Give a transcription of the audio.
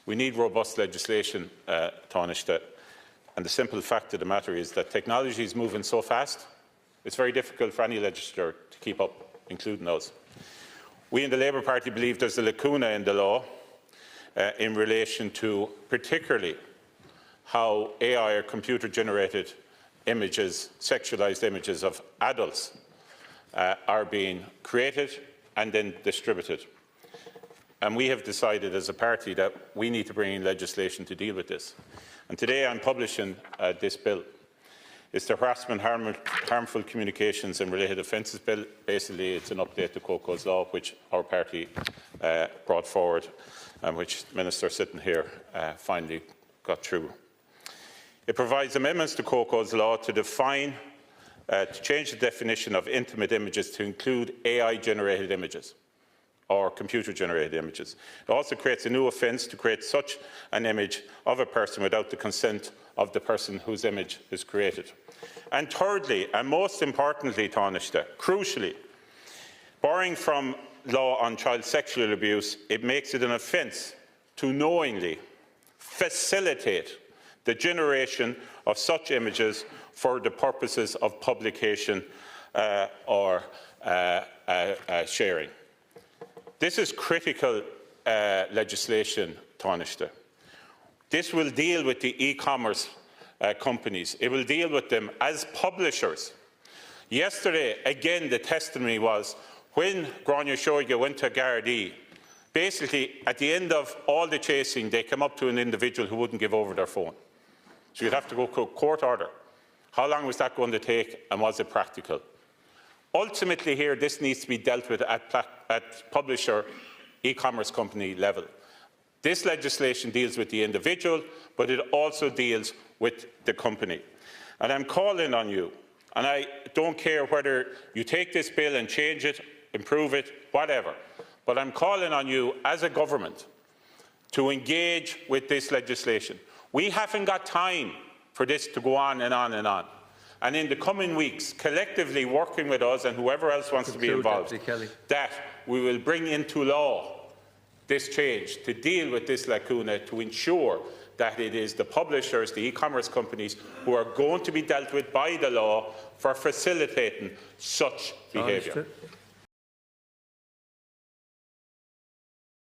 We need robust legislation, Tánaiste, and the simple fact of the matter is that technology is moving so fast, it's very difficult for any legislator to keep up, including us. We in the Labour Party believe there's a lacuna in the law in relation to particularly how AI or computer-generated images, sexualised images of adults are being created and then distributed. And we have decided as a party that we need to bring in legislation to deal with this. And today I'm publishing this bill. It's the Harassment, Harmful Communications and Related Offences Bill. Basically, it's an update to Coco's law, which our party brought forward and which the Minister sitting here finally got through. It provides amendments to Coco's law to define, to change the definition of intimate images to include AI-generated images or computer-generated images. It also creates a new offence to create such an image of a person without the consent of the person whose image is created. And thirdly, and most importantly, Tánaiste, crucially, borrowing from law on child sexual abuse, it makes it an offence to knowingly facilitate the generation of such images for the purposes of publication or sharing. This is critical legislation, Tánaiste. This will deal with the e-commerce companies. It will deal with them as publishers. Yesterday, again, the testimony was when Gráinne Seoige went to Gardaí, basically, at the end of all the chasing, they came up to an individual who wouldn't give over their phone. So you'd have to go to a court order. How long was that going to take, and was it practical? Ultimately here, this needs to be dealt with at publisher e-commerce company level. This legislation deals with the individual, but it also deals with the company. And I'm calling on you, and I don't care whether you take this bill and change it, improve it, whatever, but I'm calling on you as a government to engage with this legislation. We haven't got time for this to go on and on and on. And in the coming weeks, collectively working with us and whoever else wants to be involved, that we will bring into law this change to deal with this lacuna, to ensure that it is the publishers, the e-commerce companies, who are going to be dealt with by the law for facilitating such behaviour.